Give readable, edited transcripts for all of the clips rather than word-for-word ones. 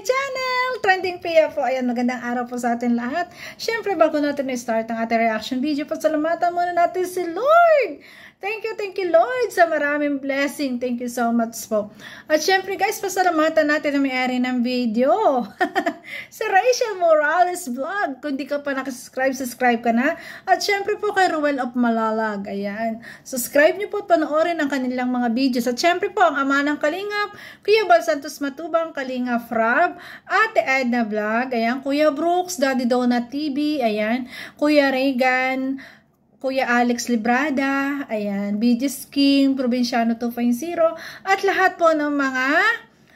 channel! Trending Pia po. Ayan, magandang araw po sa atin lahat. Siyempre, bago natin i-start ang ating reaction video, pasalamatan muna natin si Lord! Thank you Lord sa maraming blessing. Thank you so much po. At syempre guys, pasalamatan natin ang may-ari ng video. Si Rachel Morales Vlog. Kung di ka pa nakasubscribe, subscribe ka na. At syempre po kay Ruel of Malalag. Ayan. Subscribe nyo po at panoorin ang kanilang mga videos. At syempre po ang ama ng Kalingap, Kuya Bal Santos Matubang, Kalingap Frab, Ate Edna Vlog, ayan, Kuya Brooks, Daddy Donut TV, ayan, Kuya Reagan, Kuya Alex Librada, ayan, BG's King, Provinciano 2.0, at lahat po ng mga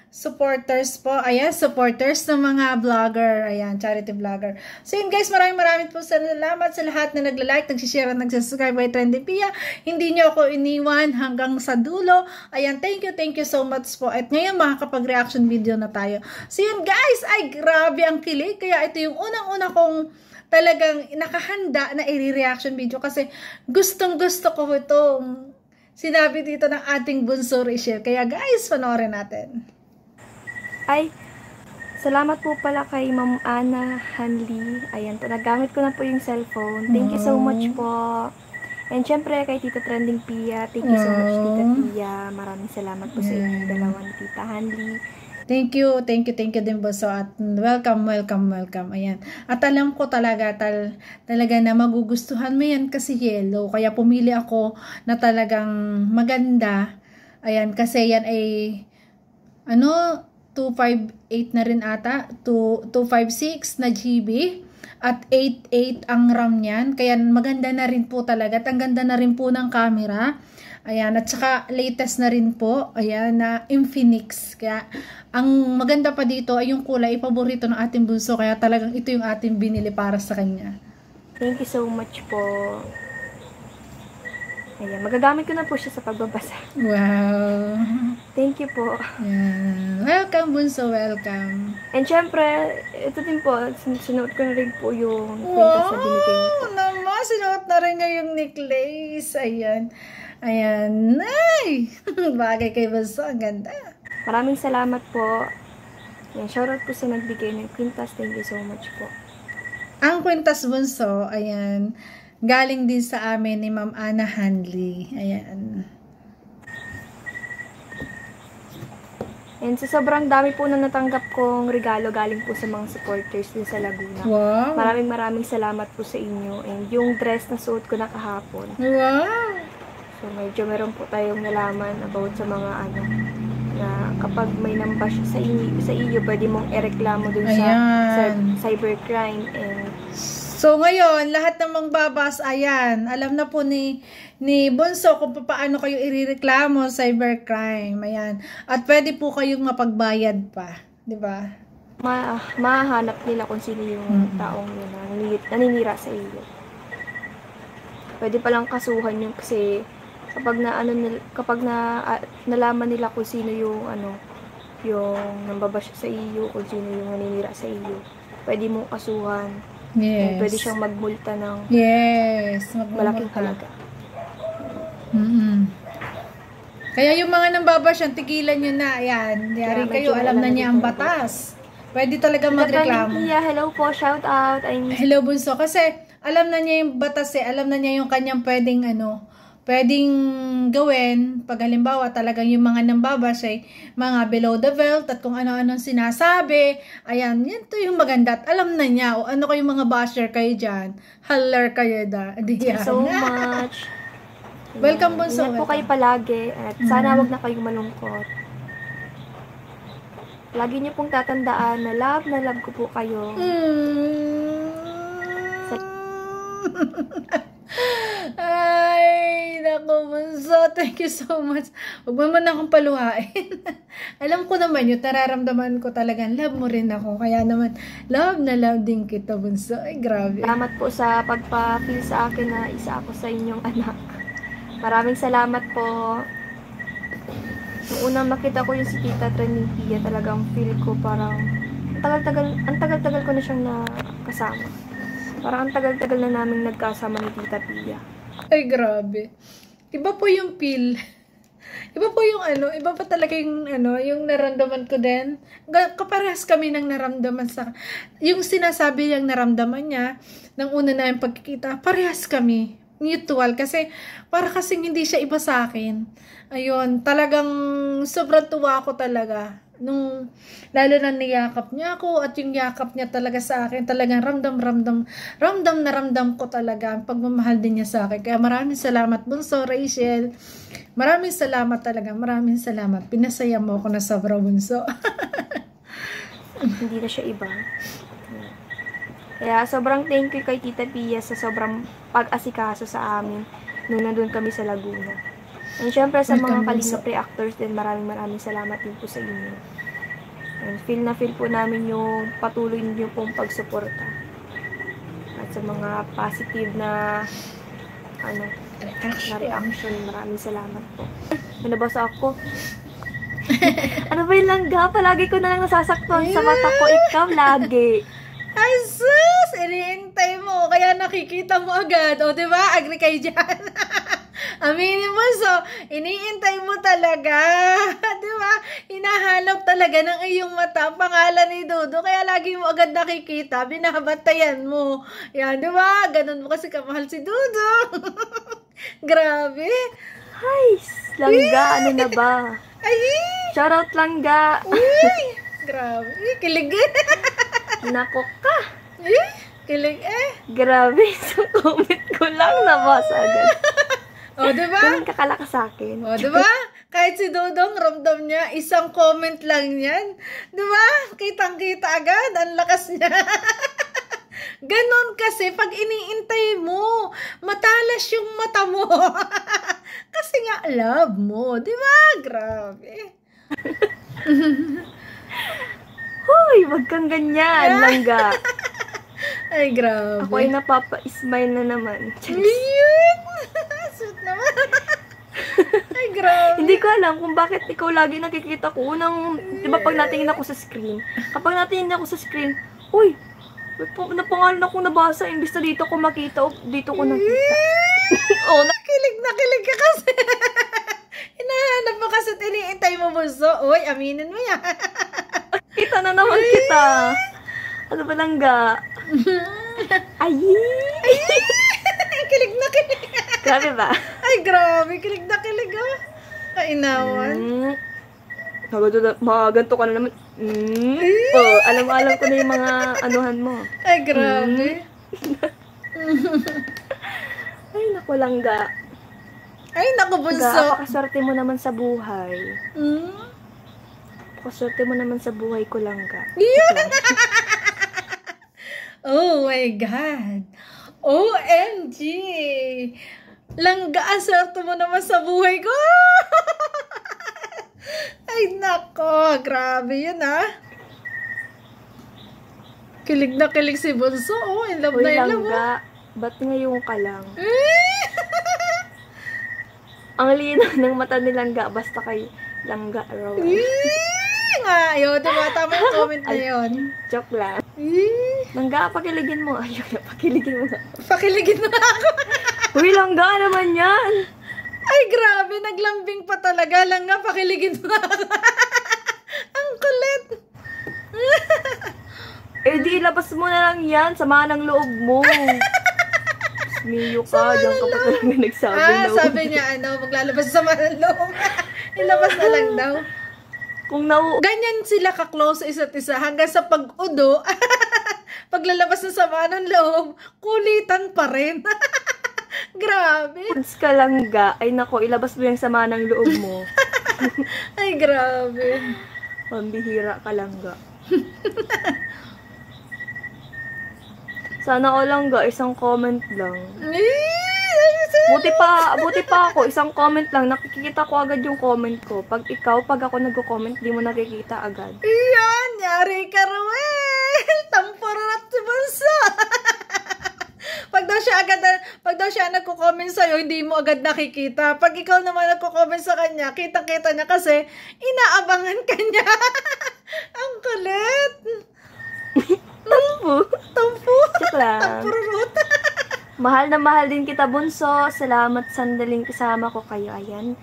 supporters po, ayan, supporters ng mga vlogger, ayan, charity vlogger. So yun guys, maraming po salamat sa lahat na nagla-like, nagsishare, nagsasubscribe by Trending Pia. Hindi nyo ako iniwan hanggang sa dulo. Ayan, thank you so much po. At ngayon makakapag-reaction video na tayo. So yun guys, ay grabe ang kilig. Kaya ito yung unang-una kong talagang nakahanda na i-reaction video kasi gustong-gusto ko itong sinabi dito ng ating bunso Rachel. Kaya guys, panoorin natin. Ay, salamat po pala kay Ma'am Ana Hanli. Ayan, nagamit ko na po yung cellphone. Thank you so much po. And syempre kay Tita Trending Pia. Thank you so much, Tita Pia. Maraming salamat po sa inyong dalawa ni Tita Hanli. Thank you din bunso at welcome. Ayan. At alam ko talaga na magugustuhan mo yan kasi yellow. Kaya pumili ako na talagang maganda. Ayan, kasi yan ay 258 na rin ata. 256 na GB. At 88 ang RAM niyan. Kaya maganda na rin po talaga. At ang ganda na rin po ng camera. Ayan, at saka latest na rin po, ayan, na Infinix. Kaya, ang maganda pa dito ay yung kulay, paborito ng ating bunso. Kaya talagang ito yung ating binili para sa kanya. Thank you so much po. Ayan, magagamit ko na po siya sa pagbabasa. Wow. Thank you po. Ayan. Welcome, bunso, welcome. And syempre, ito din po, sinuot ko na rin po yung kwintas na binigay niyo po. Naman, sinuot na rin niya yung necklace. Ayan. Ayan. Ay! Bagay kay bunso, ang ganda. Maraming salamat po. Ayan, shoutout po sa nagbigay ng kwintas. Thank you so much po. Ang kwintas bunso, ayan, galing din sa amin ni Ma'am Ana Hanli. Ayan. And sa sobrang dami po na natanggap kong regalo galing po sa mga supporters din sa Laguna. Wow. Maraming salamat po sa inyo. And yung dress na suot ko na kahapon. Wow. So medyo meron po tayong nalaman about sa mga na kapag may nambash sa iyo, pwede mong ireklamo dun sa cybercrime. And so ngayon, lahat ng mga babas, ayan, alam na po ni Bunso kung paano kayo irereklamo sa cybercrime. Ayan. At pwede po kayong mapagbayad pa. Diba? Mahanap nila kung sino yung taong yun naninira sa iyo. Pwede palang kasuhan yun kasi kapag nalaman nila kung sino yung yung nambabash sa iyo, kung sino yung naninira sa iyo, pwede mong kasuhan. Yes. Pwede siyang magmulta ng malaking halaga. Kaya yung mga nambabash, tigilan nyo na. Ayan, yari kayo, alam na niya ang batas. Pwede talaga magreklamo. Hello po, shout out. Hello bunso, kasi alam na niya yung batas alam na niya yung kanyang pwedeng gawin pag halimbawa talagang yung mga nambabash ay mga below the belt at kung ano-anong sinasabi. Ayan, yun to yung maganda at alam na niya o ano kayong mga basher kayo dyan. Haller kayo da. Thank you so much. Welcome bunso. Ingat po kayo palagi at sana wag na kayong malungkot. Lagi niyo pong tatandaan na love ko po kayo. Ay, naku bunso, thank you so much. Huwag mo man akong paluhain. Alam ko naman yun, nararamdaman ko talagang love mo rin ako. Kaya naman, love na love din kita bunso. Ay, grabe. Salamat po sa pagpa-feel sa akin na isa ako sa inyong anak. Maraming salamat po. Nung unang makita ko yung si Tita Trending Pia, talagang feel ko parang ang tagal-tagal ko na siyang nakasama. Parang ang tagal-tagal na naming nagkasama ni Tita Pia. Ay, grabe. Iba po yung feel. Iba po yung ano, iba pa talaga yung ano, yung naramdaman ko din. Kaparehas kami ng naramdaman sa, yung sinasabi niyang naramdaman niya, ng una na yung pagkikita, parehas kami. Mutual. Kasi, para kasing hindi siya iba sa akin. Ayun, talagang sobrang tuwa ako talaga. Nung, lalo na niyakap niya ako at yung yakap niya talaga sa akin, talagang ramdam ko talaga ang pagmamahal din niya sa akin. Kaya maraming salamat, Bunso, Rachel. Maraming salamat talaga, maraming salamat. Pinasaya mo ako na sobra, Bunso. Hindi na siya iba. Kaya sobrang thank you kay Tita Pia sa sobrang pag-asikaso sa amin nung nandun kami sa Laguna. And syempre sa mga Kalingap reactors din, maraming salamat din po sa inyo. And feel na feel po namin yung patuloy niyo pong pagsuporta. At sa mga positive na reaction, maraming salamat po. Nabasa ako. Ano ba yung langga? Palagi ko na lang nasasaktan sa mata ko. Ikaw lagi. Ay, sus! Iniintay mo. Kaya nakikita mo agad. O, diba? Agree kayo dyan. Aminin mo, so, iniintay mo talaga. Diba? Hinahanap talaga ng iyong mata ang pangalan ni Dodo. Kaya lagi mo agad nakikita. Binabantayan mo. Yan, diba? Ganun mo kasi kamahal si Dodo. Grabe. Ay, langga, ano na ba? Ay! Shoutout langga. Uy! Grabe. Kilig eh. Nako ka. Kilig eh. Grabe, sa comment ko lang nabasa agad. O, diba? Ganun kakalakas sa akin. O, diba? Kahit si Dodong, ramdam niya, isang comment lang yan. Diba? Kitang-kita agad, ang lakas niya. Ganon kasi, pag iniintay mo, matalas yung mata mo. Kasi nga, love mo. Diba? Grabe. Hoy, wag kang ganyan, langga. Ay, grabe. Ako ay napapa-smile na naman. Yun! Sweet naman. Ay, grabe. Hindi ko alam kung bakit ikaw lagi nakikita ko. Unang, di ba pag natingin ako sa screen, kapag natingin ako sa screen, uy, napangalan ako nabasa, imbis na dito ko makita, o dito ko nakita. Oh, nakilig ka kasi. Hinahanap mo kasi at iniintay mo, Bunso. Uy, aminin mo yan. Kita na naman kita. Ano ba langga? Ay! Kilig na kilig. Grabe ba? Ay, grabe. Kilig na kilig, oh. Kainawan. Mga ganito ka na naman. Oh, alam ko na yung mga anuhan mo. Ay, grabe. Ay, naku langga. Ay, naku, Bunso. Napakaswerte mo naman sa buhay. Napakaswerte mo naman sa buhay ko, langga. Yeah. Oh my God. OMG. Langga, aswerte mo naman sa buhay ko. Ay, nako. Grabe yun, ha. Kilig na kilig si Bunso. Oh, in love na in love. Langga, ba't ngayon ka lang? Ang linaw ng mata ni langga, basta kay langga raw. Nga, yun. Diba? Tama yung comment na yun. Joke lang. Langga, pakiligin mo. Ayun na, pakiligin mo nga. Pakiligin mo ako. Uy, langga naman yan. Ay, grabe. Naglambing pa talaga. Langga, pakiligin mo ako. Ang kulit. Eh, di ilabas mo na lang yan. Sama ng loob mo. Miyo ka. Diyan ka pa talaga nagsabi. Sabi niya, maglalabas sa ng loob. Ilabas na lang daw. Ganyan sila ka-close sa isa't isa hanggang sa pag-udo, paglalabas ng sama ng loob, kulitan pa rin. Grabe. Once ka langga, ay nako, ilabas mo yung sama ng loob mo. Ay, grabe. Pambihira ka langga. Sana ko langga, isang comment lang. Buti pa ako, isang comment lang, nakikita ko agad yung comment ko. Pag ako nagko-comment, di mo nakikita agad. Iyan, yari ka, Ruel! Tampurat si Bunso! Pag daw siya nagko-comment sa'yo, hindi mo agad nakikita. Pag ikaw naman nagko-comment sa kanya, kita-kita niya kasi inaabangan ka niya. Ang kulit! Tampo! Tampururut! Mahal na mahal din kita, Bunso. Salamat sandaling kasama ko kayo. Ayan.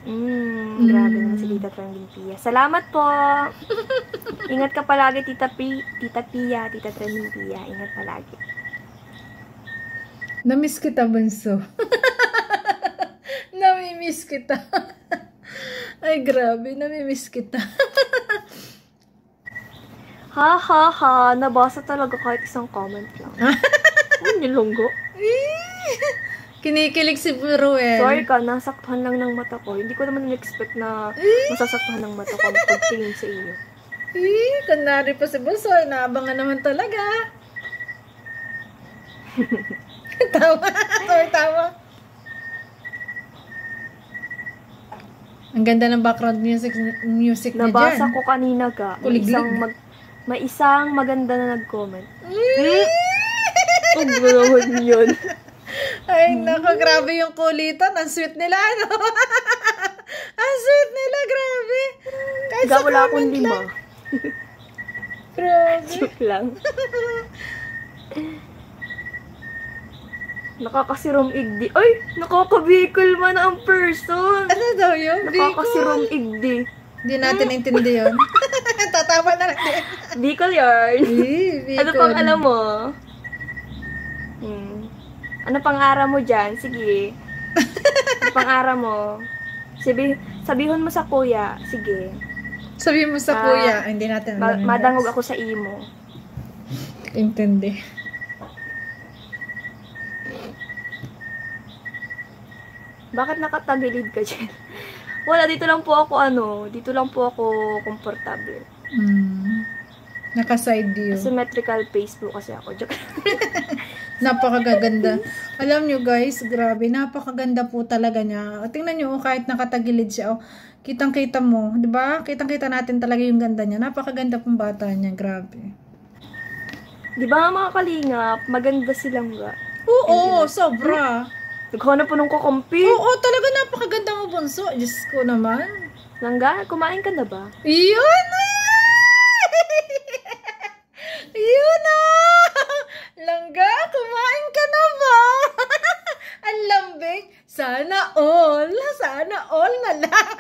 Grabe naman si Tita Trending Pia. Salamat po. Ingat ka palagi, Tita Pia, Tita Trending Pia. Ingat palagi. Namiss kita, bunso. Namimiss kita. Ay, grabe. Namimiss kita. Ha, ha, ha. Nabasa talaga kahit isang comment lang. Ano yung lunggo? Kinikilig si Ruel. Sorry ka, nasaktuhan lang ng mata ko. Hindi ko naman na-expect na masasaktuhan ng mata ko ang pagtingin sa iyo. Kunwari pa si bunso. Inaabangan naman talaga. Tawa. Sorry, tawa. Ang ganda ng background music niya dyan. Nabasa ko kanina ka. Kuliglig. May isang maganda na nag-comment. Huwag mo naman yun. Ay, naku, grabe yung kulitan. Ang sweet nila, no? Ang sweet nila, grabe. Kahit sa Wala akong comment 5. lang. Grabe. Joke lang. Nakakasirong igdi. Ay! Nakakabikol man ang person! Ano daw yun? Nakakasirong igdi. Hindi natin naintindi yun. Tatawa na lang din. Bicol yarn. Ano pang alam mo? Ano pang ara mo dyan? Sige. Ano pang ara mo? Sabihon mo sa kuya. Sige. Sabihin mo sa kuya. Hindi natin alam. Madangog ako sa imo. Intindi. Bakit nakatagilid ka dyan? Wala, dito lang po ako dito lang po ako komportable. Naka-side view. Symmetrical face po kasi ako. Joke. Napakaganda. Alam nyo guys, grabe, napakaganda po talaga niya. Tingnan nyo, kahit nakatagilid siya, kitang-kita mo, di ba? Kitang-kita natin talaga yung ganda niya. Napakaganda pong bata niya, grabe. Di ba mga kalingap, maganda silang ga? Oo, sobra. Naghanap po nung kukumpi. Oo, talaga napakaganda mo, bunso. Diyos ko naman. Langga, kumain ka na ba? Yun! Yun na! Langga, kumain ka na ba? Ang lambing. Sana all. Sana all na lang.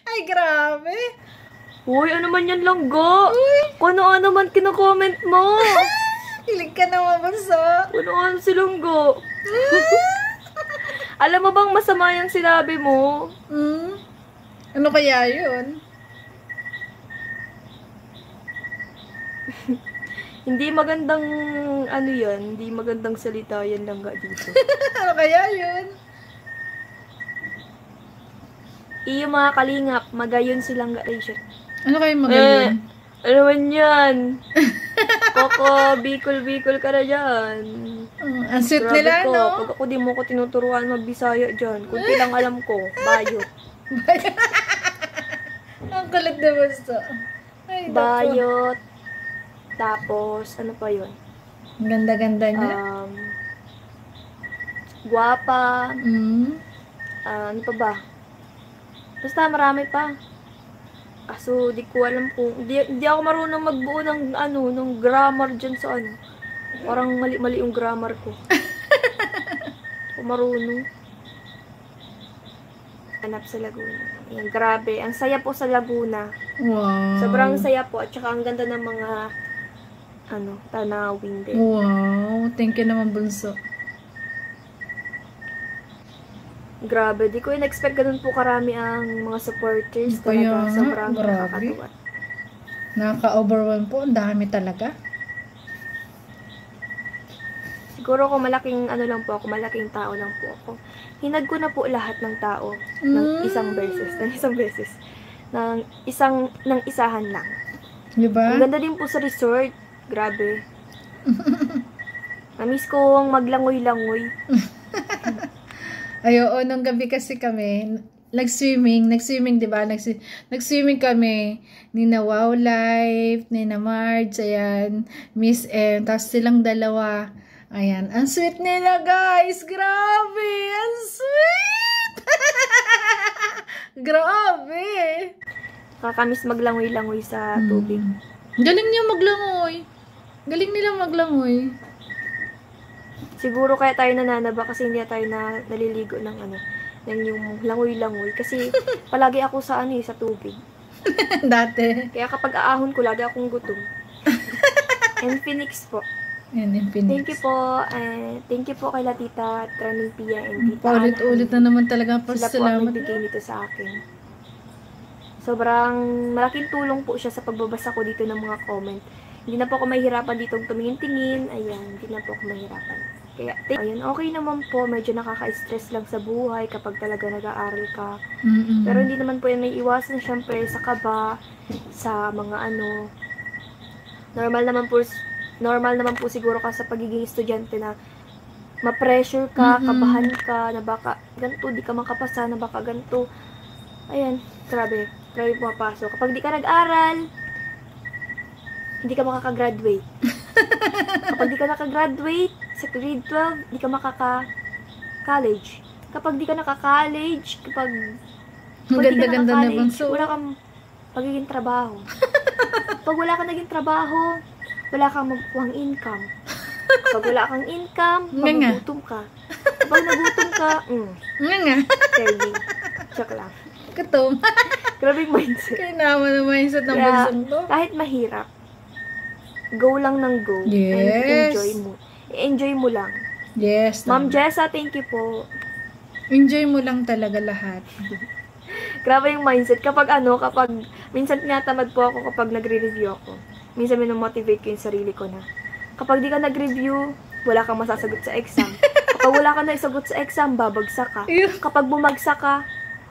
Ay, grabe. Uy, ano man yan, Langga? Kung ano man kinakomment mo. Hilig ka naman, bunso. Ano si Langga? Alam mo bang masama yung sinabi mo? Ano kaya yun? Hindi magandang, hindi magandang salita yan lang dito. Ano kaya yun? Iyo mga kalingap, magayon silang ga-t-shirt. Ano kayo magayon? Ano man yan? Koko, bikol ka na dyan. Ang sweet nila, ko, no? pag ako di mo ko tinuturuan magbisaya dyan. Kunti lang alam ko, bayot. Ang kulit na basta. Ay, Bayot. Tapos, ano pa yun? Ang ganda-ganda niya. Guwapa. Ano pa ba? Basta marami pa. Kaso, di ko alam kung, di ako marunong magbuo ng, ng grammar dyan sa Parang mali-mali yung grammar ko. Ako marunong. Hanap sa Laguna. Ayan, grabe. Ang saya po sa Laguna. Wow. Sobrang saya po. At saka ang ganda ng mga, tanawin din. Wow. Thank you naman, bunso. Grabe, di ko in-expect ganun po karami ang mga supporters talaga. Sobrang nakakatuwa. Nakaka-overwhelm po. Ang dami talaga. Siguro kung malaking lang po ako, malaking tao lang po ako. Hinag ko na po lahat ng tao ng isang beses. Ng isahan lang. Diba? Ang ganda din po sa resort. Grabe. Namiss ko ang maglangoy-langoy. Ay, oo, nung gabi kasi kami, nag-swimming, di ba? Nag-swimming kami, ni na Wow Life, ni na Marge, ayan, Miss M, tapos silang dalawa, ayan, ang sweet nila, guys, grabe, ang sweet! Grabe! Kakamiss maglangoy-langoy sa tubig. Galing niya maglangoy. Galing nila maglangoy. Siguro kaya tayo nananaba kasi hindi tayo naliligo ng Yan yung langoy-langoy. Kasi palagi ako sa sa tubig. Dati. Kaya kapag aahon ko, lagi akong gutom. And Phoenix po. Yan yung Phoenix. Thank you po. Thank you po kay Tita Traning Pia and Tita Paulit-ulit na naman talaga po. Sila po ang nagbigay nito sa akin. Sobrang malaking tulong po siya sa pagbabasa ko dito ng mga comment. Hindi na po ako mahihirapan dito tumingin-tingin. Ayan, hindi na po ako mahihirapan. Kaya, ayun, okay naman po. Medyo nakaka-stress lang sa buhay kapag talaga nag-aaral ka. Pero hindi naman po yan may iwasan, syempre, sa kaba, sa mga normal naman po siguro ka sa pagiging estudyante na ma-pressure ka, kabahan ka, na baka ganito, di ka makapasa, na baka ganito. Ayan, grabe pumapasok. Kapag di ka nag-aral, hindi ka makaka-graduate. Kapag di ka naka-graduate sa grade 12, di ka makaka-college. Kapag di ka naka-college, kapag di ka naka-college, wala kang pagiging trabaho. Pag wala kang naging trabaho, wala kang magkuhang income. Pag wala kang income, magugutom ka. Kapag nagutom ka, serving. Joke lang. Gutom. Grabe yung mindset. Kaya naman ang mindset ng bunsong to. Kahit mahirap, go lang ng go. Yes. And enjoy mo. I-enjoy mo lang. Yes. Ma'am Jessa, thank you po. Enjoy mo lang talaga lahat. Grabe yung mindset. Kapag minsan tinatamad po ako kapag nagre-review ako. Minsan minomotivate ko yung sarili ko na. Kapag di ka nag-review, wala kang masasagot sa exam. Kapag wala ka na isagot sa exam, babagsak ka. Kapag bumagsak ka,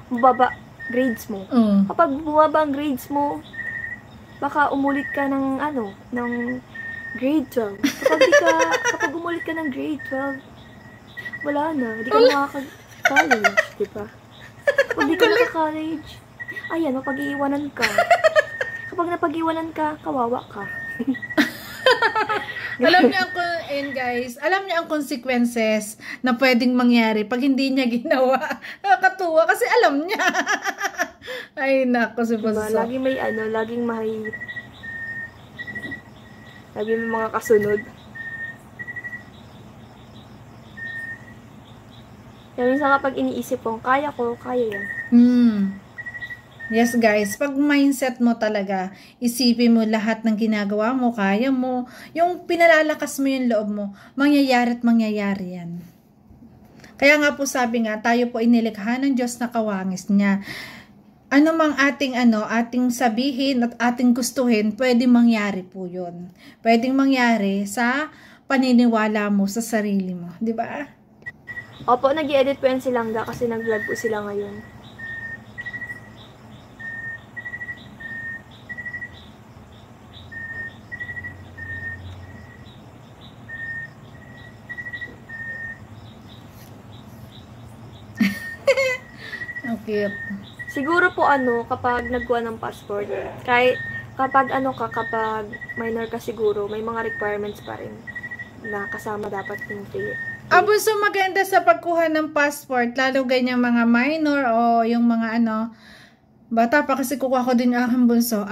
bumaba grades mo. Kapag bumaba ang grades mo, baka umulit ka ng grade 12. Kapag umulit ka ng grade 12, wala na. Hindi ka makaka-college, di ba? Kapag di ka naka-college, ayan, mapag-iiwanan ka. Kapag napag-iwanan ka, kawawa ka. Alam niya ang consequences na pwedeng mangyari pag hindi niya ginawa. Nakakatuwa kasi alam niya. Ay, nako si Bunso. Diba? Laging may laging may mga kasunod. Kaya minsan kapag iniisip ko, kaya yan. Yes guys, pag mindset mo talaga, isipin mo lahat ng ginagawa mo, kaya mo, yung pinalalakas mo yung loob mo, mangyayari at mangyayari yan. Kaya nga po sabi nga, tayo po inilikha ng Diyos na kawangis niya. Ano mang ating sabihin at ating gustuhin, pwedeng mangyari po yun. Pwedeng mangyari sa paniniwala mo sa sarili mo, di ba? Opo, nag-i-edit po yan si Langga kasi nag-vlog po sila ngayon. Okay. Siguro po kapag nagkuha ng passport, kahit kapag kapag minor ka siguro, may mga requirements pa rin na kasama dapat yung So maganda sa pagkuha ng passport, lalo ganyan mga minor o yung mga bata pa kasi kukuha ko din ang bunso.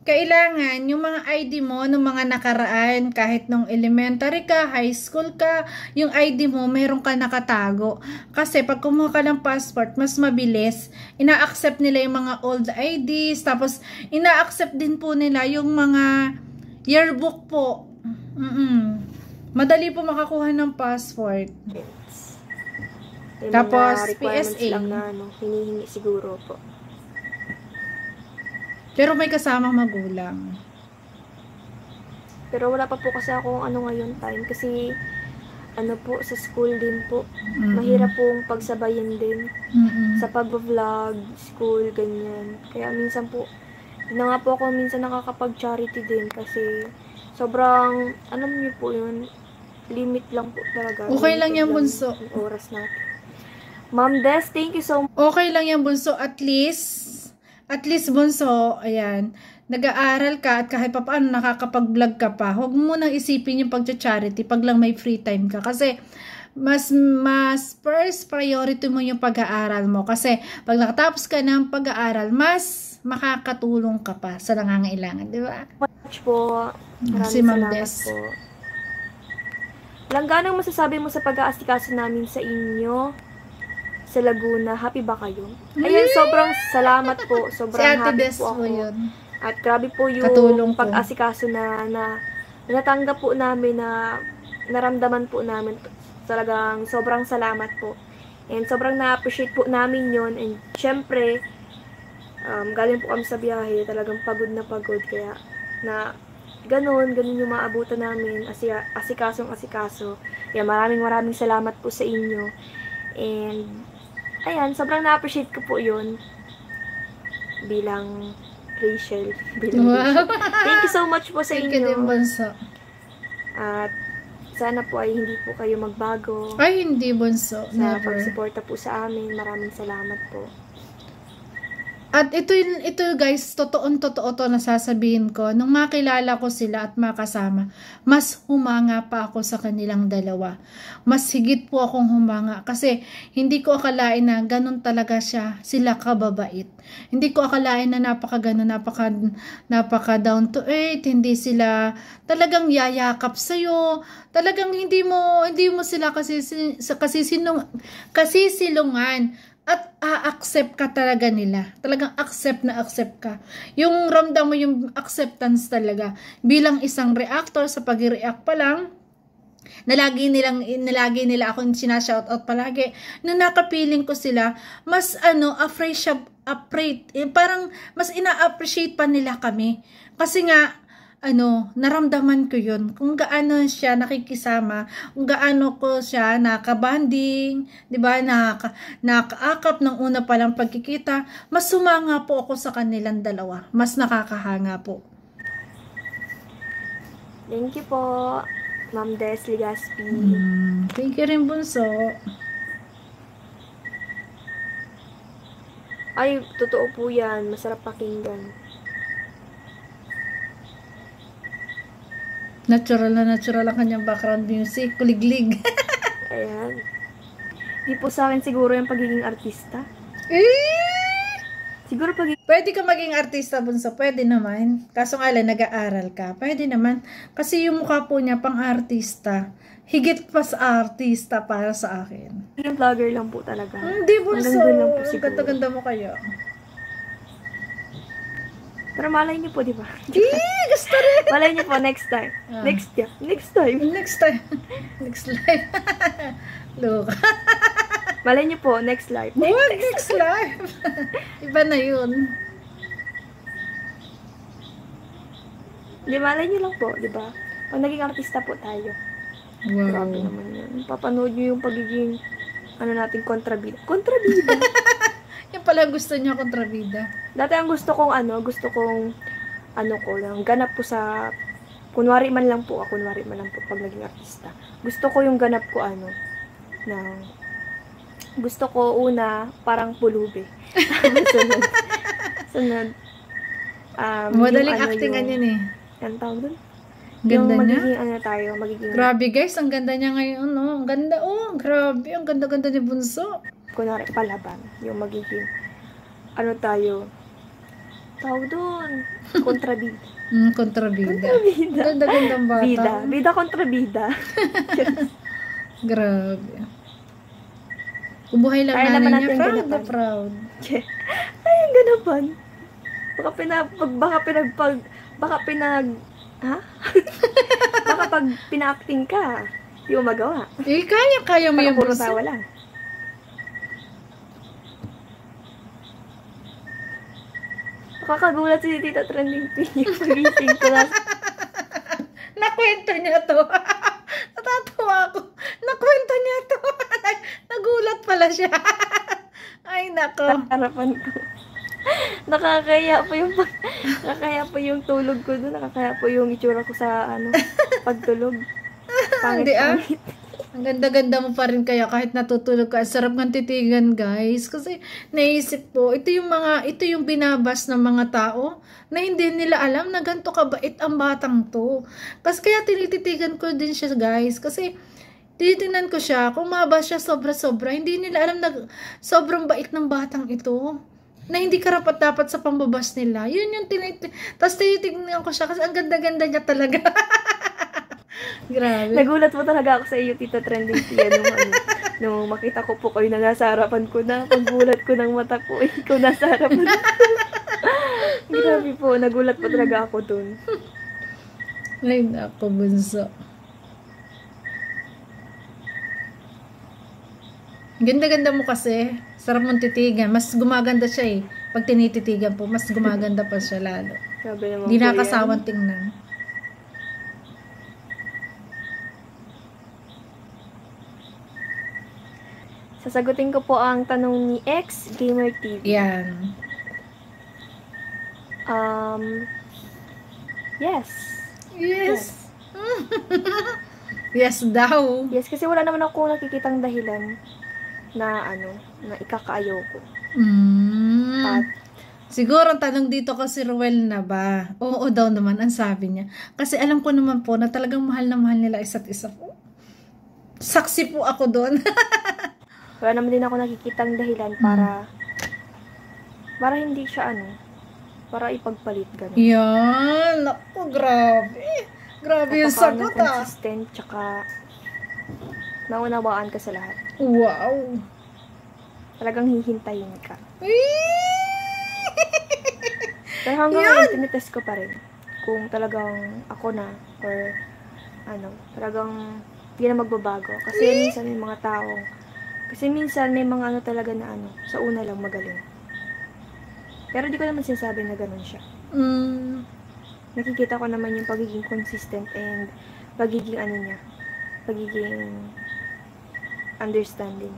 Kailangan yung mga ID mo nung mga nakaraan, kahit nung elementary ka, high school ka, yung ID mo, meron ka nakatago. Kasi pag kumuha ka ng passport, mas mabilis. Ina-accept nila yung mga old IDs, tapos ina-accept din po nila yung mga yearbook po. Madali po makakuha ng passport. Tapos, PSA. Lang na, hinihingi siguro po. Pero may kasamang magulang. Pero wala pa po kasi akong ngayon time. Kasi, po, sa school din po. Mahirap pong pagsabayin din. Sa pag-vlog, school, ganyan. Kaya minsan po, na nga po ako minsan nakakapag-charity din. Kasi, sobrang, niyo po yun, limit lang po talaga. Okay lang yan, bunso. Oras natin. Ma'am Des, thank you so much. Okay lang yan, bunso. At least bunso, ayan, nag-aaral ka at kahit pa paano nakakapag-vlog ka pa, huwag mo nang isipin yung pag-charity pag lang may free time ka. Kasi, mas first priority mo yung pag-aaral mo. Kasi, pag nakatapos ka ng pag-aaral, mas makakatulong ka pa sa nangangailangan, di ba? Much po. Si Ma'am Des. Po. Langga, anong masasabi mo sa pag-aasikaso namin sa inyo sa Laguna. Happy ba kayo? Ayan, sobrang salamat po. Si Sobrang Ate happy Des po po ako. yun. At grabe po yung Katulong po. pag-asikaso na natanggap po namin, na naramdaman po namin. Talagang sobrang salamat po. And sobrang na-appreciate po namin yon. And syempre, galing po kami sa biyahe. Talagang pagod na pagod. Kaya na ganun yung maabutan namin. Asikasong-asikaso. Kaya maraming salamat po sa inyo. And ayan, sobrang na-appreciate ko po yun. Bilang Rachel. Wow. Thank you so much po sa Thank you din, inyo. Bunso. At sana po ay hindi po kayo magbago Ay, hindi, Bunso. sa Never. pagsuporta po sa amin. Maraming salamat po. At ito guys, totoo to nasasabihin ko. Nung makilala ko sila at makasama, mas humanga pa ako sa kanilang dalawa. Mas higit po akong humanga. Kasi hindi ko akalain na ganun talaga sila kababait. Hindi ko akalain na napaka down to earth. Hindi sila talagang yayakap sa'yo. Talagang hindi mo sila kasisilungan. At a-accept ka talaga nila. Talagang accept ka. Yung ramdam mo yung acceptance talaga. Bilang isang reactor, sa pag-react pa lang, nalagi nila akong sinashoutout palagi. Nung nakapiling ko sila, mas parang mas ina-appreciate pa nila kami. Kasi nga, naramdaman ko yun. Kung gaano siya nakikisama, kung gaano ko siya nakabanding, di ba, nakaakap ng una palang pagkikita, mas sumanga po ako sa kanilang dalawa. Mas nakakahanga po. Thank you po, Ma'am Des Legaspi. Thank you rin, Bunso. Ay, totoo po yan. Masarap pakinggan. Natural ang kanyang background music. Kuliglig. Ayan. Di po sa akin siguro yung pagiging artista. Siguro Pwede ka maging artista, Bunso. Pwede naman. Kaso nga lang, nag-aaral ka. Pwede naman. Kasi yung mukha po niya pang artista. Higit pa sa artista para sa akin. yung vlogger lang po talaga. Hindi, Bunso. Hanggang doon lang po Ang siguro. ganda-ganda mo kayo. Pero malay niyo po, di ba? Gusto rin. Malay niyo po, next time. Next time. Next time. Next live. Look. Malay niyo po, next live. Next live. Iba na yun. Di, malay niyo lang po, di ba? Pag naging artista po tayo. Grabe Wow. naman yun. Papanood niyo yung pagiging, natin, kontrabida. Kontrabida. Yan pala gusto niya kontrabida. Dati ang gusto kong ganap po sa, kunwari man lang po pag naging artista. Gusto ko yung ganap ko gusto ko una, parang pulubi. Sunod. Madaling actingan yun eh. Ang tawag dun? Ganda yung niya. magiging, Grabe guys, ang ganda niya ngayon. Ang ganda, grabe. Ang ganda-ganda ni Bunso. kunwari palaban. Yung magiging, tawag dun, kontrabida. Kontrabida. Ganda-gandang bata. Bida kontra bida. Grabe. Ubuhay lang Kaya nanay naman niya. natin Proud na ganapan. proud. Ay, ang ganapan. Baka pag pina-acting ka, di mo magawa. Kaya mo yung Puro Bunso. tawa lang. Nakakagulat si Tita Trending Pin yung pagising ko na. Nakwento niya to. Natatawa ako. Nakwento niya to. Nagulat pala siya. Ay, nako. Harapan ko. Nakakaya po yung tulog ko doon. Nakakaya po yung itsura ko sa pagtulog. Hindi Ang ganda-ganda mo pa rin kaya kahit natutulog ka. Sarap ng titigan, guys. Kasi naisip ko, ito yung binabas ng mga tao na hindi nila alam na ganito kabait ang batang to. Kasi kaya tinititigan ko din siya, guys. Kasi tinitingnan ko siya, kung mabas siya sobra-sobra, hindi nila alam na sobrang bait ng batang ito. Na hindi karapat-dapat sa pambabas nila. Yun yung tapos tinitingnan ko siya kasi ang ganda-ganda niya talaga. Grabe. Nagulat po talaga ako sa iyo, Tita Trending Pia, nung Nung makita ko po kayo na nasa harapan ko na, paggulat ko ng mata ko, ikaw nasa harapan ko. Grabe po, nagulat po talaga ako dun. Ay, nako, bunso. Ganda-ganda mo kasi. Sarap mong titigan. Mas gumaganda siya eh. Pag tinititigan po, mas gumaganda pa siya lalo. Grabe naman Hindi po nakasawang yan. tingnan. Sasagutin ko po ang tanong ni X Gamer TV. Yan. Yes. Yes. Yes daw. Yes, kasi wala naman ako nakikitang dahilan na na ikakaayaw ko. At Siguro ang tanong dito kasi Ruel na ba? Oo daw naman ang sabi niya. Kasi alam ko naman po na talagang mahal na mahal nila isa't isa po. Saksi po ako doon. wala naman din ako nakikitang dahilan para hindi siya para ipagpalit ganun. Yan. Naku, grabe. Grabe yung sagot ah. Consistent, tsaka naunawaan ka sa lahat. Wow. Talagang hihintayin ka. Eee! Pero hanggang ngayon, tinitest ko pa rin. Kung talagang ako na, or talagang hindi na magbabago. Kasi minsan may mga taong, kasi minsan may mga talaga na sa una lang magaling. Pero di ko naman sinasabi na ganun siya. Nakikita ko naman yung pagiging consistent and pagiging pagiging understanding.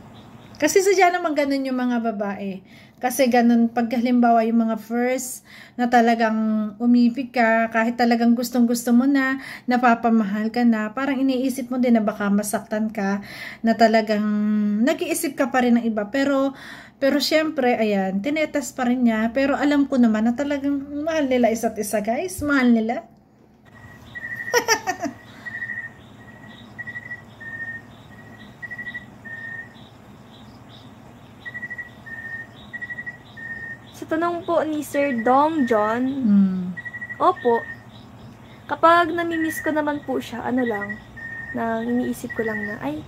Kasi sadya naman ganun yung mga babae. Kasi ganun, pag halimbawa yung mga first na talagang umibig ka, kahit talagang gustong-gusto mo na, napapamahal ka na, parang iniisip mo din na baka masaktan ka, na talagang nag-iisip ka pa rin ng iba. Pero syempre, ayan, tinetas pa rin niya. Pero alam ko naman na talagang mahal nila isa't isa, guys. Mahal nila. Sa tanong po ni Sir Dong John, opo, kapag namimiss ko naman po siya, na iniisip ko lang na, ay,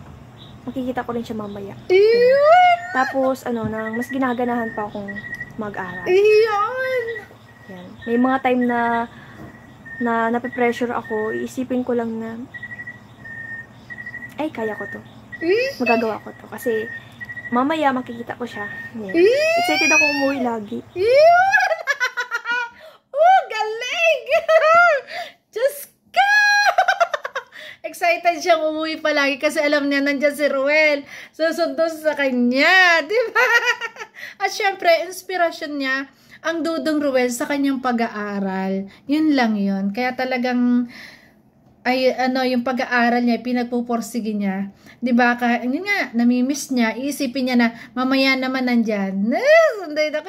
makikita ko rin siya mamaya. Tapos, nang mas ginaganahan pa akong mag-aral. Yan. May mga time na nape-pressure ako, iisipin ko lang na, ay, kaya ko to. Magagawa ko to. Kasi, mamaya makikita ko siya. Yan. Excited ako umuwi lagi. Galing! Diyos ka! Excited siyang umuwi palagi kasi alam niya nandiyan si Ruel. Susundo sa kanya. Diba? At syempre, inspirasyon niya ang Dudong Ruel sa kanyang pag-aaral. Yun lang yun. Kaya talagang yung pag-aaral niya, pinagpupursige niya. 'Di ba? Yun nga, namimiss niya, iisipin niya na mamaya naman nandiyan. Sunday na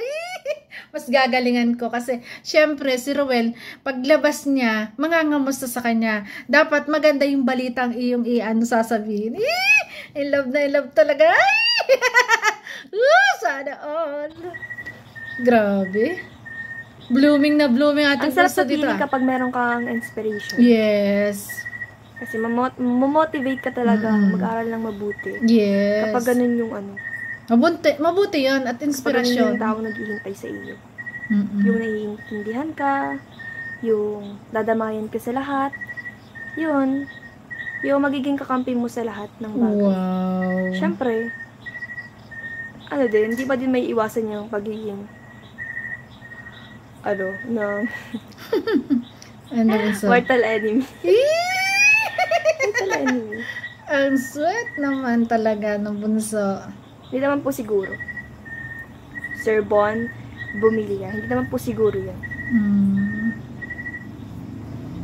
mas gagalingan ko kasi syempre si Ruel, paglabas niya, mangangamusta sa kanya. Dapat maganda yung balitang iyong sasabihin. I love talaga. Sana all. Grabe. Blooming na blooming ating puso dito. Ang sarap sa dito. feeling kapag meron kang inspiration. Yes. Kasi mamotivate ka talaga mag-aral ng mabuti. Yes. Kapag ganun yung Mabuti yun at inspirasyon. Kapag ganun yung tao naghihintay sa iyo. Yung naiintindihan ka, yung dadamayan ka sa lahat, yun, yung magiging kakampi mo sa lahat ng bagay. Wow. Siyempre, hindi ba din may iwasan yung pagiging mortal enemy. Mortal enemy. Ang sweet naman talaga ng bunso. Hindi naman po siguro. Sir Bon Bumilia. Hindi naman po siguro yan.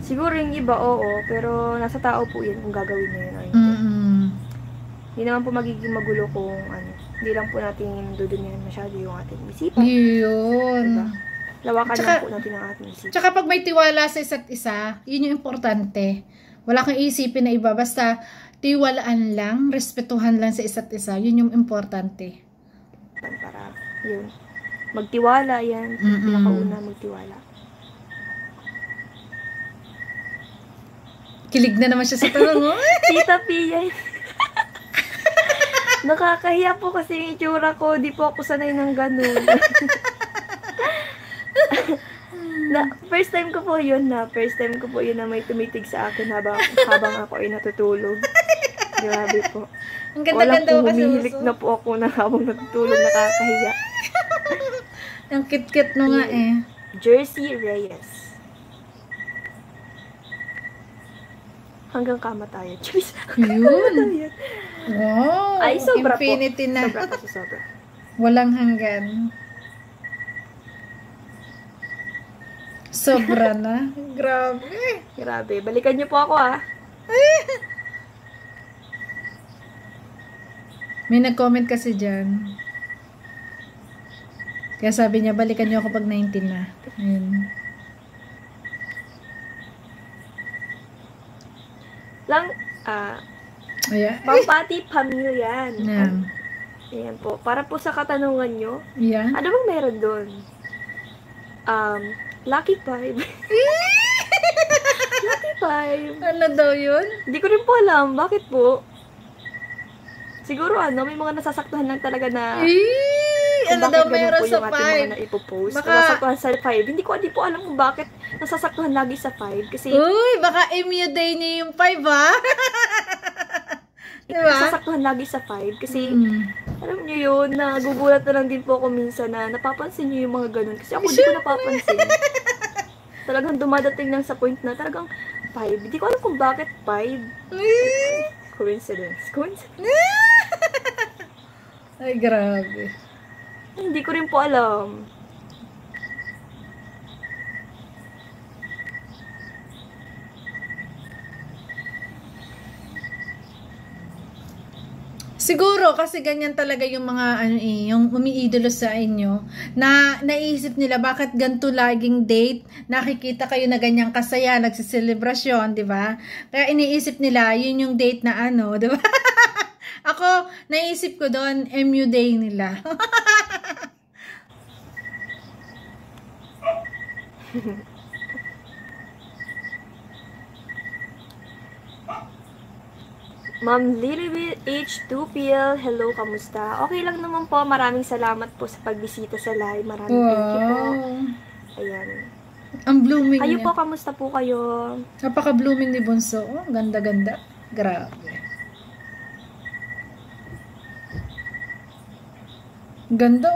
Siguro yung iba, oo. Pero nasa tao po yun kung gagawin na yun o hindi. Hindi naman po magiging magulo kung hindi lang po natin dudunyan masyado yung ating isipan. Yun. Diba? Lawakan lang po natin ang ating isipan. Tsaka pag may tiwala sa isa't isa, yun yung importante. Wala kang isipin na iba. Basta tiwalaan lang, respetuhan lang sa isa't isa. Yun yung importante. Para, yun. Magtiwala yan. Pinakauna, magtiwala. Kilig na naman siya sa tanong mo. Tita Pia. Nakakahiya po kasi yung itsura ko. Di po ako sanay ng ganun. First time ko po yun na may tumitig sa akin habang ako ay natutulog. Grabe po. Ang ganda-ganda ko kasi. Humihilik na po ako na habang natutulog, nakakahiya. Ang kit-kit no nga eh. Jersey Reyes. Hanggang kamatayan. Cheers! Yun. Wow. Ay, sobra Infinity po. na. Sobra kasi sobra. Walang hanggan. Sobra na. Grabe. Grabe. Balikan niyo po ako May nag-comment kasi dyan. Kaya sabi niya, balikan niyo ako pag 19 na. Ayun. Ayan. Pampati Pamilyan. Yan. Ayan po. Para po sa katanungan nyo, Yan. ano bang meron doon? Lucky 5. Lucky 5. Ano daw yun? Hindi ko rin po alam. Bakit po? Siguro may mga nasasaktuhan lang talaga na Ano daw meron sa 5? Mga naipopost. Baka Nasasaktuhan sa 5. Hindi ko alam kung bakit nasasaktuhan lagi sa 5. Kasi uy, baka MU day niya yung 5 ha? Diba? nasasaktuhan lagi sa 5. Kasi alam niyo yun, nagugulat na lang din po ako minsan na napapansin niyo yung mga ganun. Kasi ako hindi ko napapansin. Talagang dumadating lang sa point na talagang 5. Hindi ko alam kung bakit 5. Coincidence. Ay, grabe. Hindi ko rin po alam. Siguro kasi ganyan talaga yung mga yung umiidolo sa inyo na naisip nila bakit ganito laging date, nakikita kayo na ganyang kasaya, nagsiselebrasyon, 'di ba? Kaya iniisip nila yun yung date na 'di ba? Ako, naisip ko doon MU day nila. Ma'am Lilibit H2PL, hello, kamusta? Okay lang naman po, maraming salamat po sa pagbisita sa live. Maraming thank you po. Ayan. Ang blooming Kayo niya. po, kamusta po kayo? Napaka-blooming ni Bunso. Oh, ganda-ganda. Grabe. Ganda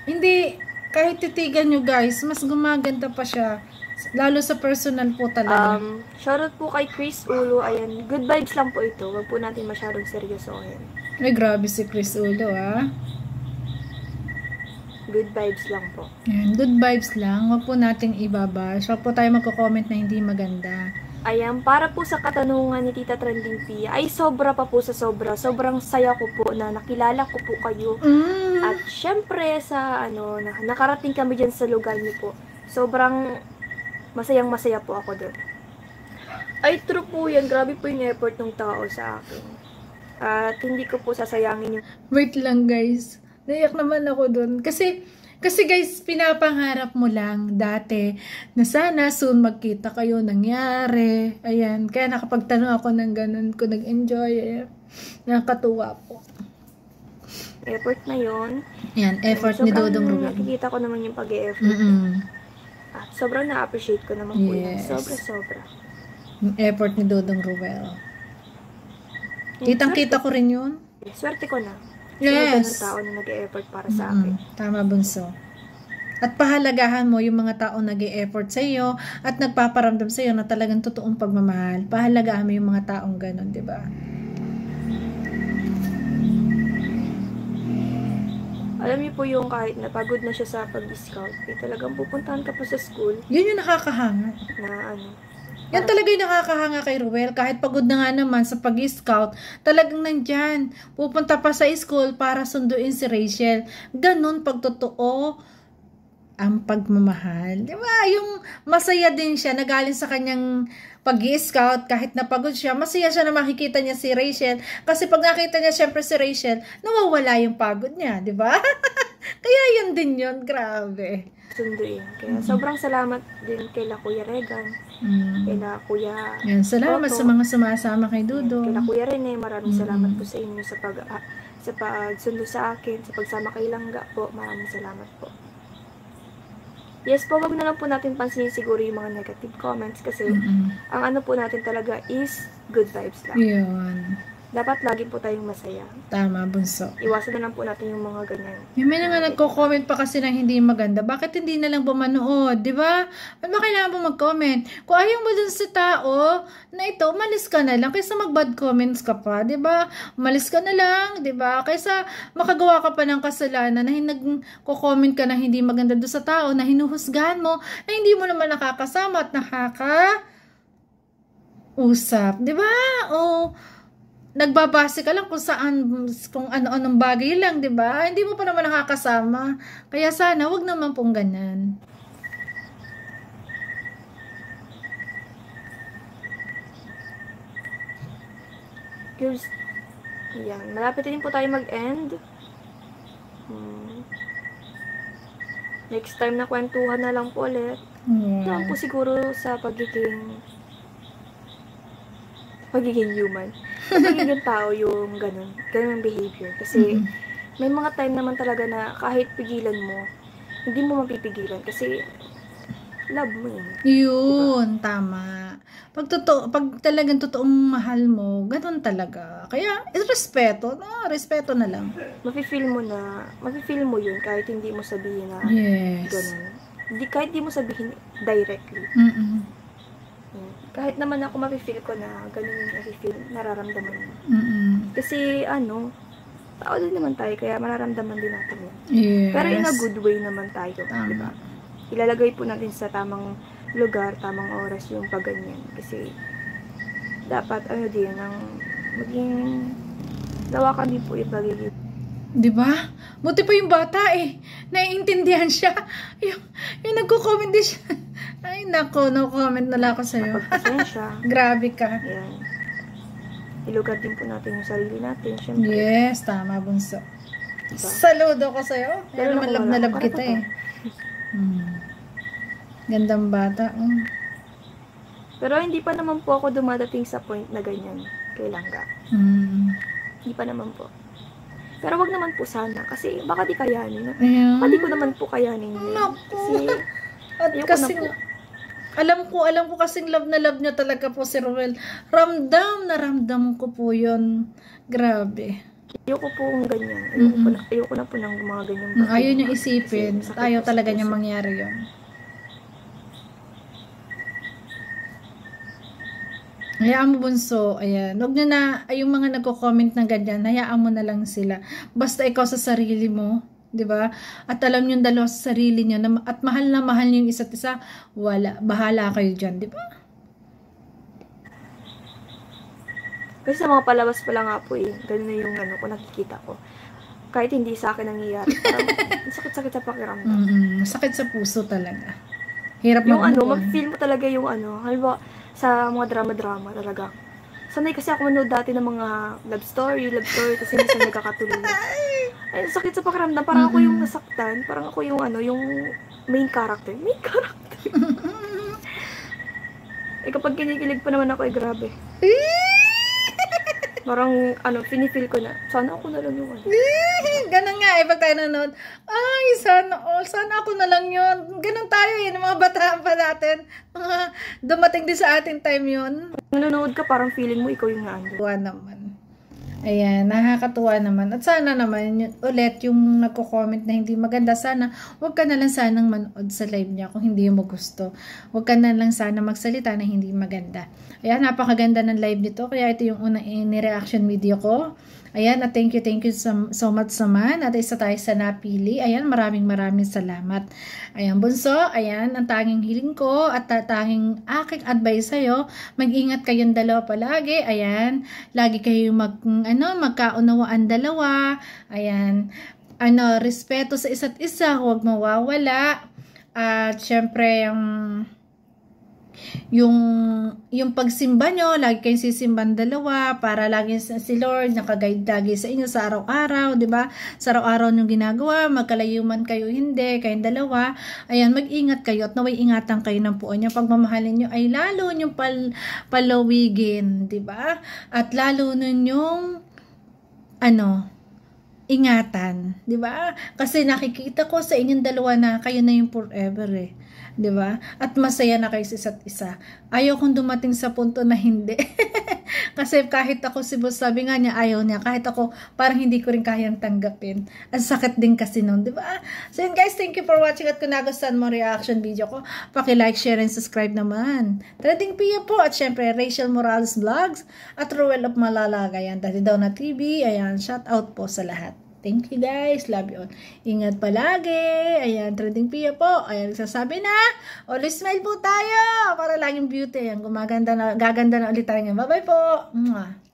Hindi, kahit titigan nyo guys, mas gumaganda pa siya. Lalo sa personal po talaga. Shoutout po kay Chris Ulo. Ayan, good vibes lang po ito. Huwag po natin masyadong seryosohin. Ay, grabe si Chris Ulo, Good vibes lang po. Ayan, good vibes lang. Huwag po nating ibabash. Huwag po tayo magko-comment na hindi maganda. Ayan, para po sa katanungan ni Tita Trending Pia, ay sobra pa po sa sobra. Sobrang saya ko po na nakilala ko po kayo. At syempre sa nakarating kami dyan sa lugar niyo po. Sobrang masayang-masaya po ako doon. Ay, true po yan. Grabe po yung effort ng tao sa akin. At hindi ko po sasayangin yung... Wait lang guys. Naiyak naman ako doon. Kasi guys, pinapangarap mo lang dati na sana soon magkita kayo, nangyari. Ayan, kaya nakapagtanong ako ng ganun ko, nag-enjoy. Ayan. Nakakatuwa po. Effort na yun. Ayan, effort ni Dodong Ruben. Nakikita ko naman yung pag-e-effort. At sobrang na-appreciate ko naman po yan. Sobra-sobra. Yung effort ni Dodong Ruel. Kitang-kita ko rin yun. Swerte ko na. Yes. Ng tao na nag-e-effort para sa akin. Tama, Bunso. At pahalagahan mo yung mga tao nag-e-effort sa iyo at nagpaparamdam sa iyo na talagang totoong pagmamahal. Pahalagahan mo yung mga taong ganun, di ba? Alam niyo po yung kahit napagod na siya sa pag-scout, talagang pupuntahan ka pa sa school. Yun yung nakakahanga. Na Yan talaga yung nakakahanga kay Ruel. Kahit pagod na nga naman sa pag-scout, talagang nandyan. Pupunta pa sa school para sunduin si Rachel. Ganon pagtotoo ang pagmamahal. Di ba? Yung masaya din siya na galing sa kanyang pag-scout, kahit napagod siya, masaya siya na makikita niya si Rachel. Kasi pag nakita niya syempre si Rachel, nawawala yung pagod niya. Di ba? Kaya yun din yun. Grabe. Sunduin. Kaya sobrang salamat din kay La Kuya Regan. Kila Kuya Yan, salamat Toto, sa mga sumasama kay Dudong. kila Kuya Rene, maraming salamat po sa inyo sa pagsundo sa akin, sa pagsama kay Langga po. Maraming salamat po. Yes po, wag na lang po natin pansinin siguro yung mga negative comments kasi ang ano po natin talaga is good vibes lang. Yun. Dapat lagi po tayong masaya. Tama, bunso. Iwasan na lang po natin yung mga ganyan. May nga nagko-comment pa kasi na hindi maganda. Bakit hindi na lang bumanood? Di ba? Ba't ba kailangan mo mag-comment? Kung ayaw mo dun sa tao na ito, umalis ka na lang kaysa mag-bad comments ka pa. Di ba? Umalis ka na lang. Di ba? Kaysa makagawa ka pa ng kasalanan na nagko-comment ka na hindi maganda dun sa tao na hinuhusgahan mo na hindi mo naman nakakasama at nakaka-usap. Di ba? O nagbabase ka lang kung saan, kung ano-anong bagay lang, di ba? Hindi mo pa naman nakakasama. Kaya sana, wag naman pong ganyan. Girls, yan. Malapit din po tayo mag-end. Next time na kwentuhan na lang po ulit. Yan po siguro sa pagiging human. Sa pagiging tao yung ganun behavior. Kasi may mga time naman talaga na kahit pigilan mo, hindi mo mapipigilan kasi love mo yun. Yun, diba? Tama. Pag talagang totoong mahal mo, ganun talaga. Kaya, respeto. No? Respeto na lang. Mafe-feel mo yun kahit hindi mo sabihin na ganun. Kahit hindi mo sabihin directly. Kahit naman ako mafe-feel ko na ganun yung nafe-feel, nararamdaman mo. Kasi tao din naman tayo, kaya mararamdaman din natin yun. Yes. Pero in a good way naman tayo, diba? Ilalagay po natin sa tamang lugar, tamang oras yung pagganyan. Kasi dapat din ang maging lawakan din po yung pagiging. Diba? Buti pa yung bata naiintindihan siya. Yung nagko-comment din siya. Ay, nako, no comment na lang ako sa'yo. Pagpasensya. Grabe ka. Ayan. Ilugar din po natin yung sarili natin, syempre. Yes, tama, bunso. Diba? Saludo ko sa'yo. Pero naman love na love kita Gandang bata. Pero hindi pa naman po ako dumadating sa point na ganyan kay Langga. Hindi pa naman po. Pero wag naman po sana. Kasi baka di kayanin. Baka di ko naman po kayanin yun. Kasi alam ko kasing love na love niya talaga po si Ruel. Ramdam ko po yun. Grabe. Ayoko po ganyan. Ayoko na po ng mga ganyan. Ayaw niya isipin. Ayaw talaga niya mangyari yun. Hayaan mo, bunso. Ayan. Huwag nyo na, yung mga nagko-comment ng ganyan, hayaan mo na lang sila. Basta ikaw sa sarili mo, di ba? At alam nyo dalawa sa sarili nyo, at mahal na mahal nyo yung isa't isa, wala. Bahala kayo dyan, di ba? Kasi sa mga palabas pala nga po ganun na yung kung nakikita ko. Kahit hindi sa akin nangyayari. Parang sakit-sakit sa pakiramdam. Sakit sa puso talaga. Hirap yung mag-feel mo talaga yung halimbawa, sa mga drama-drama talaga. Sanay kasi ako manood dati ng mga love story, kasi minsan nagkakatuloy. Ay, sakit sa pakiramdam. Parang ako yung nasaktan. Parang ako yung yung main character. Kapag kinikilig pa naman ako, grabe. Parang, finifeel ko na, sana ako na lang yung Ganun nga, pag tayo nanonood, ay, sana ako na lang yun. Ganun tayo ng mga bataan pa natin. Mga dumating din sa ating time yun. Nanonood ka, parang feeling mo, ikaw yung naandun. Tuwa naman. Ayan, nakakatuwa naman. At sana naman, ulit yung nagko-comment na hindi maganda, sana, huwag ka na lang sanang manood sa live niya kung hindi mo gusto. Huwag ka na lang sana magsalita na hindi maganda. Ayan, napakaganda ng live nito. Kaya ito yung unang ni-reaction video ko. Ayan, at thank you so much naman. At isa tayo sa napili. Ayan, maraming salamat. Ayan, bunso, ayan, ang tanging hiling ko at tanging aking advice sa'yo, mag-ingat kayong dalawa palagi. Ayan, lagi kayong magkaunawaan dalawa. Ayan, respeto sa isa't isa, huwag mawawala. At syempre, yung pagsimba nyo, lagi kayong sisimban dalawa para lagi si Lord nakaguide lagi sa inyo sa araw-araw, di ba? Sa araw-araw nyo ginagawa, magkalayo man kayo, hindi, kayong dalawa, ayan, mag-ingat kayo at naway ingatan kayo ng puon nyo. Pagmamahalin nyo ay lalo nyo palawigin, di ba? At lalo nyong ingatan, 'di ba? Kasi nakikita ko sa inyong dalawa na kayo na yung forever 'di ba? At masaya na kayo sa isa't isa. Ayaw kong dumating sa punto na hindi. Kasi kahit ako, sabi nga niya ayaw niya, kahit ako parang hindi ko rin kayang tanggapin. Ang sakit din kasi nun, 'di ba? So yun guys, thank you for watching at kung nagustuhan mo reaction video ko, paki-like, share and subscribe naman. Trending Pia po at syempre Rachel Morales Vlogs at Ruel of Malalaga yan. Dati daw na TV, ayan, shout out po sa lahat. Thank you guys. Love you all. Ingat palagi. Ayan, Trending Pia po. Ayan, sasabi na. Always smile po tayo. Para laging beauty. Ayan, gaganda na ulit tayo ngayon. Bye-bye po. Mwah.